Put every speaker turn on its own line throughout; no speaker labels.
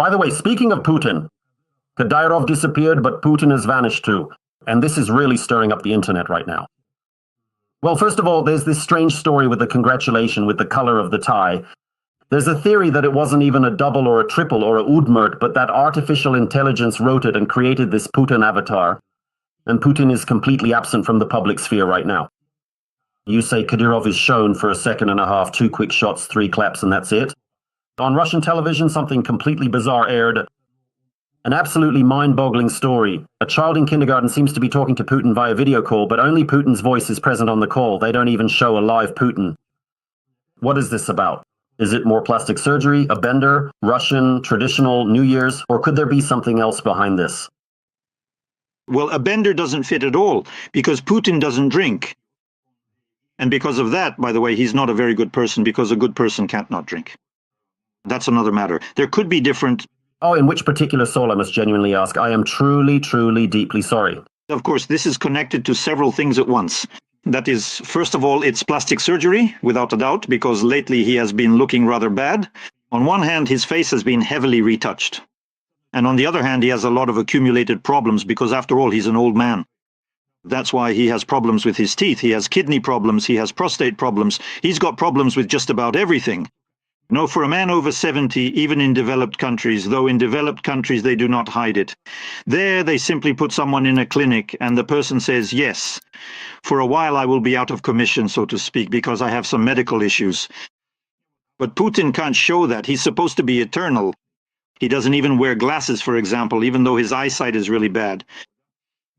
By the way, speaking of Putin, Kadyrov disappeared, but Putin has vanished too. And this is really stirring up the internet right now. Well, first of all, there's this strange story with the congratulation with the color of the tie. There's a theory that it wasn't even a double or a triple or a Udmurt, but that artificial intelligence wrote it and created this Putin avatar. And Putin is completely absent from the public sphere right now. You say Kadyrov is shown for a second and a half, 2 quick shots, 3 claps, and that's it. On Russian television, something completely bizarre aired. An absolutely mind-boggling story. A child in kindergarten seems to be talking to Putin via video call, but only Putin's voice is present on the call. They don't even show a live Putin. What is this about? Is it more plastic surgery, a bender, Russian, traditional, New Year's, or could there be something else behind this?
Well, a bender doesn't fit at all, because Putin doesn't drink. And because of that, by the way, he's not a very good person, because a good person can't not drink. That's another matter. There could be different...
Oh, in which particular soul, I must genuinely ask? I am truly, truly, deeply sorry.
Of course, this is connected to several things at once. That is, first of all, it's plastic surgery, without a doubt, because lately he has been looking rather bad. On one hand, his face has been heavily retouched. And on the other hand, he has a lot of accumulated problems, because after all, he's an old man. That's why he has problems with his teeth. He has kidney problems. He has prostate problems. He's got problems with just about everything. No, for a man over 70, even in developed countries, though in developed countries they do not hide it. There they simply put someone in a clinic and the person says, yes, for a while I will be out of commission, so to speak, because I have some medical issues. But Putin can't show that. He's supposed to be eternal. He doesn't even wear glasses, for example, even though his eyesight is really bad.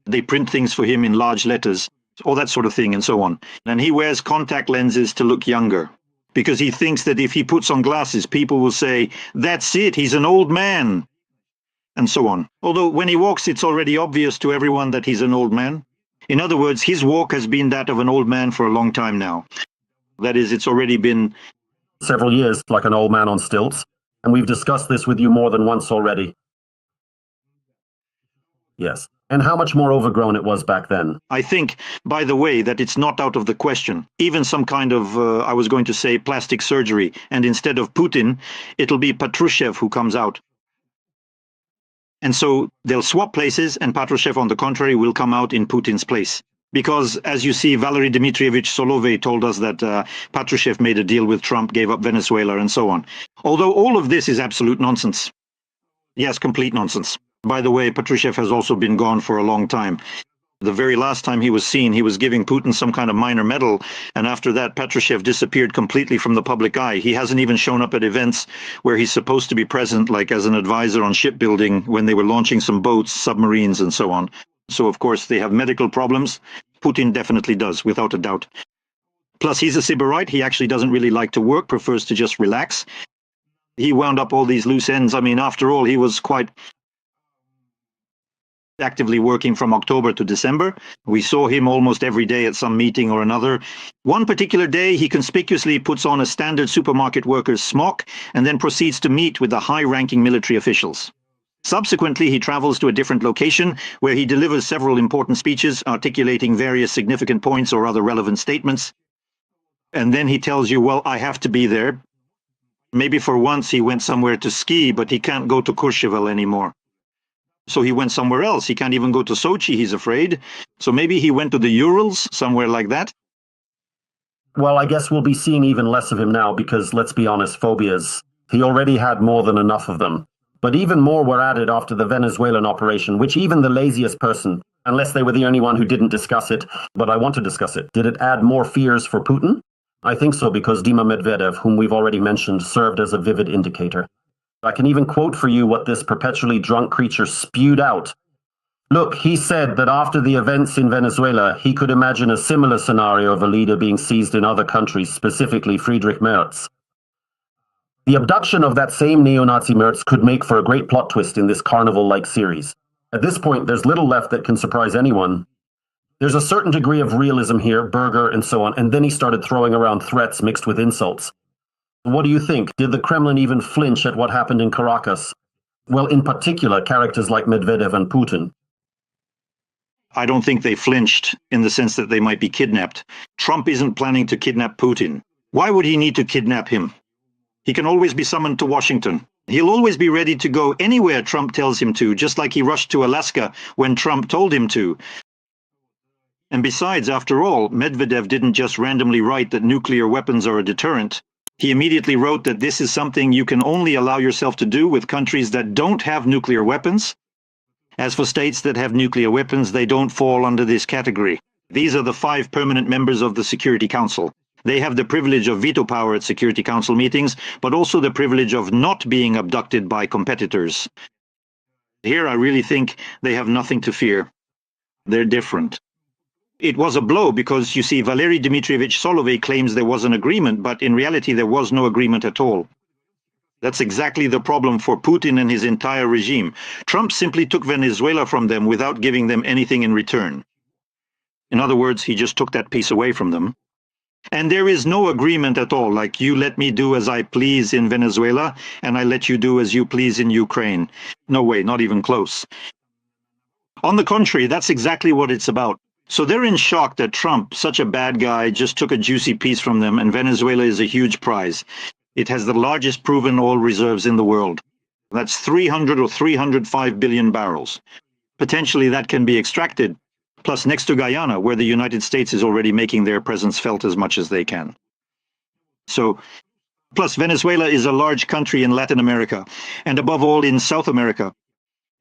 They print things for him in large letters, all that sort of thing, and so on. And he wears contact lenses to look younger, because he thinks that if he puts on glasses, people will say, that's it, he's an old man, and so on. Although when he walks, it's already obvious to everyone that he's an old man. In other words, his walk has been that of an old man for a long time now. That is, it's already been...
several years, like an old man on stilts. And we've discussed this with you more than once already. Yes. And how much more overgrown it was back then.
I think, by the way, that it's not out of the question. Even some kind of, I was going to say, plastic surgery. And instead of Putin, it'll be Patrushev who comes out. And so they'll swap places, and Patrushev, on the contrary, will come out in Putin's place. Because, as you see, Valery Dmitrievich Solovey told us that Patrushev made a deal with Trump, gave up Venezuela, and so on. Although all of this is absolute nonsense. Yes, complete nonsense. By the way, Patrushev has also been gone for a long time. The very last time he was seen, he was giving Putin some kind of minor medal, and after that, Patrushev disappeared completely from the public eye. He hasn't even shown up at events where he's supposed to be present, like as an advisor on shipbuilding, when they were launching some boats, submarines, and so on. So, of course, they have medical problems. Putin definitely does, without a doubt. Plus, he's a sybarite. He actually doesn't really like to work, prefers to just relax. He wound up all these loose ends. I mean, after all, he was quite actively working from October to December. We saw him almost every day at some meeting or another. One particular day, he conspicuously puts on a standard supermarket worker's smock and then proceeds to meet with the high-ranking military officials. Subsequently, he travels to a different location where he delivers several important speeches articulating various significant points or other relevant statements. And then he tells you, well, I have to be there. Maybe for once he went somewhere to ski, but he can't go to Courchevel anymore. So he went somewhere else. He can't even go to Sochi, he's afraid. So maybe he went to the Urals, somewhere like that.
Well, I guess we'll be seeing even less of him now because, let's be honest, phobias. He already had more than enough of them. But even more were added after the Venezuelan operation, which even the laziest person, unless they were the only one who didn't discuss it, but I want to discuss it, did it add more fears for Putin? I think so, because Dima Medvedev, whom we've already mentioned, served as a vivid indicator. I can even quote for you what this perpetually drunk creature spewed out. Look, he said that after the events in Venezuela, he could imagine a similar scenario of a leader being seized in other countries, specifically Friedrich Merz. The abduction of that same neo-Nazi Merz could make for a great plot twist in this carnival-like series. At this point, there's little left that can surprise anyone. There's a certain degree of realism here, Berger and so on, and then he started throwing around threats mixed with insults. What do you think? Did the Kremlin even flinch at what happened in Caracas? Well, in particular, characters like Medvedev and Putin.
I don't think they flinched in the sense that they might be kidnapped. Trump isn't planning to kidnap Putin. Why would he need to kidnap him? He can always be summoned to Washington. He'll always be ready to go anywhere Trump tells him to, just like he rushed to Alaska when Trump told him to. And besides, after all, Medvedev didn't just randomly write that nuclear weapons are a deterrent. He immediately wrote that this is something you can only allow yourself to do with countries that don't have nuclear weapons. As for states that have nuclear weapons, they don't fall under this category. These are the 5 permanent members of the Security Council. They have the privilege of veto power at Security Council meetings, but also the privilege of not being abducted by competitors. Here I really think they have nothing to fear. They're different. It was a blow because, you see, Valery Dmitrievich Solovey claims there was an agreement, but in reality there was no agreement at all. That's exactly the problem for Putin and his entire regime. Trump simply took Venezuela from them without giving them anything in return. In other words, he just took that piece away from them. And there is no agreement at all, like you let me do as I please in Venezuela, and I let you do as you please in Ukraine. No way, not even close. On the contrary, that's exactly what it's about. So they're in shock that Trump, such a bad guy, just took a juicy piece from them, and Venezuela is a huge prize. It has the largest proven oil reserves in the world. That's 300 or 305 billion barrels. Potentially that can be extracted, plus next to Guyana, where the United States is already making their presence felt as much as they can. So, plus Venezuela is a large country in Latin America, and above all in South America.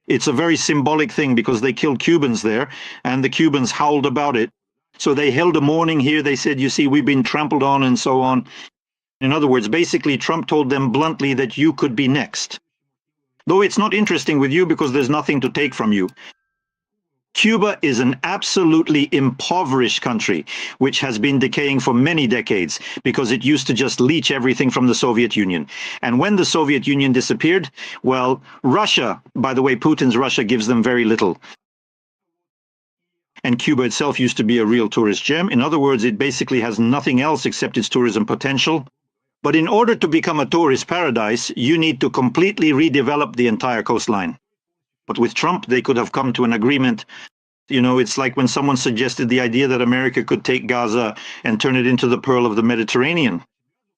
It's a very symbolic thing because they killed Cubans there, and the Cubans howled about it. So they held a mourning here. They said, you see, we've been trampled on and so on. In other words, basically, Trump told them bluntly that you could be next. Though it's not interesting with you because there's nothing to take from you. Cuba is an absolutely impoverished country, which has been decaying for many decades because it used to just leech everything from the Soviet Union. And when the Soviet Union disappeared, well, Russia, by the way, Putin's Russia gives them very little. And Cuba itself used to be a real tourist gem. In other words, it basically has nothing else except its tourism potential. But in order to become a tourist paradise, you need to completely redevelop the entire coastline. But with Trump, they could have come to an agreement. You know, it's like when someone suggested the idea that America could take Gaza and turn it into the pearl of the Mediterranean,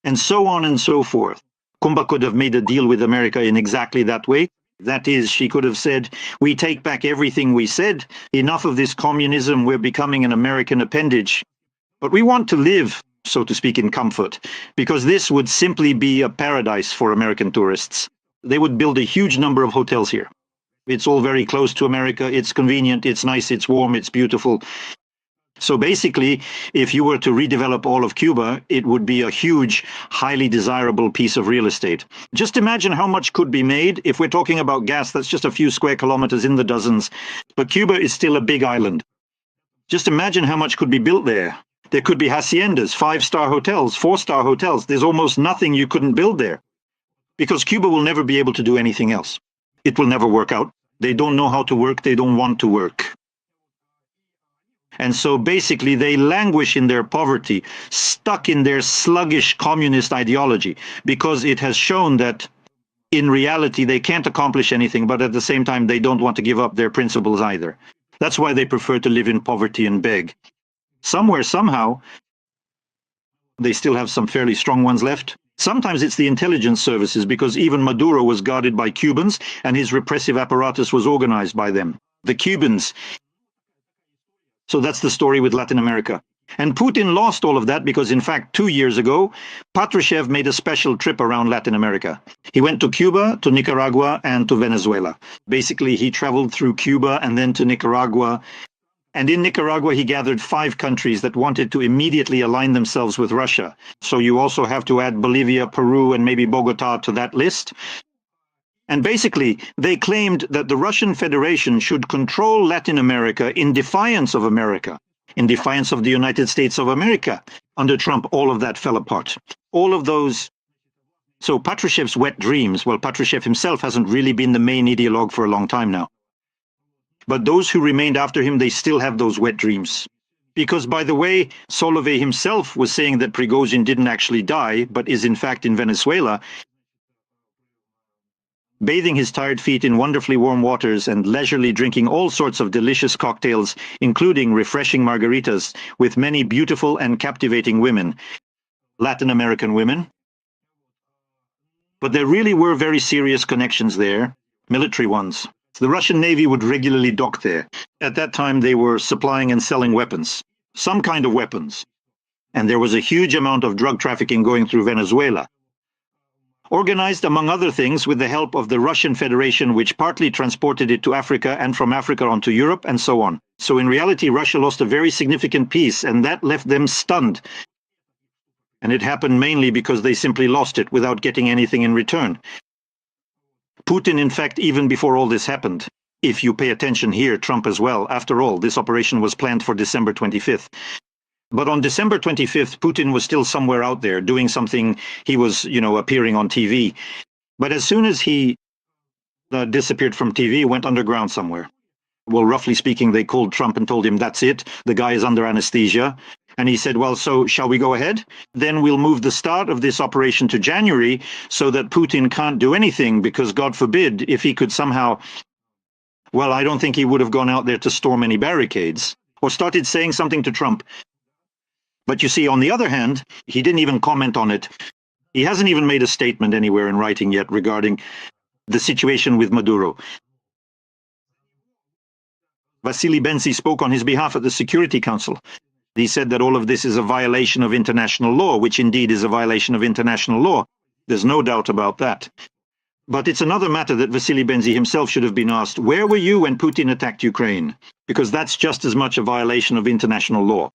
and so on and so forth. Kumba could have made a deal with America in exactly that way. That is, she could have said, we take back everything we said. Enough of this communism. We're becoming an American appendage. But we want to live, so to speak, in comfort, because this would simply be a paradise for American tourists. They would build a huge number of hotels here. It's all very close to America. It's convenient. It's nice. It's warm. It's beautiful. So basically, if you were to redevelop all of Cuba, it would be a huge, highly desirable piece of real estate. Just imagine how much could be made. If we're talking about gas, that's just a few square kilometers in the dozens. But Cuba is still a big island. Just imagine how much could be built there. There could be haciendas, 5-star hotels, 4-star hotels. There's almost nothing you couldn't build there. Because Cuba will never be able to do anything else. It will never work out. They don't know how to work. They don't want to work. And so basically they languish in their poverty, stuck in their sluggish communist ideology, because it has shown that in reality they can't accomplish anything, but at the same time they don't want to give up their principles either. That's why they prefer to live in poverty and beg. Somewhere, somehow, they still have some fairly strong ones left. Sometimes it's the intelligence services, because even Maduro was guarded by Cubans and his repressive apparatus was organized by them. The Cubans. So that's the story with Latin America. And Putin lost all of that because, in fact, 2 years ago, Patrushev made a special trip around Latin America. He went to Cuba, to Nicaragua, and to Venezuela. Basically, he traveled through Cuba and then to Nicaragua. And in Nicaragua, he gathered 5 countries that wanted to immediately align themselves with Russia. So you also have to add Bolivia, Peru, and maybe Bogota to that list. And basically, they claimed that the Russian Federation should control Latin America in defiance of America, in defiance of the United States of America. Under Trump, all of that fell apart. All of those. So Patrushev's wet dreams, well, Patrushev himself hasn't really been the main ideologue for a long time now. But those who remained after him, they still have those wet dreams. Because, by the way, Solovey himself was saying that Prigozhin didn't actually die, but is in fact in Venezuela, bathing his tired feet in wonderfully warm waters and leisurely drinking all sorts of delicious cocktails, including refreshing margaritas, with many beautiful and captivating women, Latin American women. But there really were very serious connections there, military ones. The Russian Navy would regularly dock there. At that time, they were supplying and selling weapons, some kind of weapons. And there was a huge amount of drug trafficking going through Venezuela. Organized, among other things, with the help of the Russian Federation, which partly transported it to Africa and from Africa onto Europe and so on. So in reality, Russia lost a very significant piece, and that left them stunned. And it happened mainly because they simply lost it without getting anything in return. Putin, in fact, even before all this happened, if you pay attention here, Trump as well, after all, this operation was planned for December 25th. But on December 25th, Putin was still somewhere out there doing something. He was, appearing on TV. But as soon as he disappeared from TV, went underground somewhere. Well, roughly speaking, they called Trump and told him, that's it. The guy is under anesthesia. And he said, well, so shall we go ahead? Then we'll move the start of this operation to January so that Putin can't do anything, because God forbid, if he could somehow, well, I don't think he would have gone out there to storm any barricades or started saying something to Trump. But you see, on the other hand, he didn't even comment on it. He hasn't even made a statement anywhere in writing yet regarding the situation with Maduro. Vasily Bensi spoke on his behalf at the Security Council. He said that all of this is a violation of international law, which indeed is a violation of international law. There's no doubt about that. But it's another matter that Vasily Bensi himself should have been asked, where were you when Putin attacked Ukraine? Because that's just as much a violation of international law.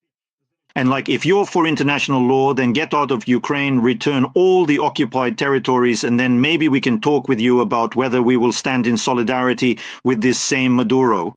And if you're for international law, then get out of Ukraine, return all the occupied territories, and then maybe we can talk with you about whether we will stand in solidarity with this same Maduro.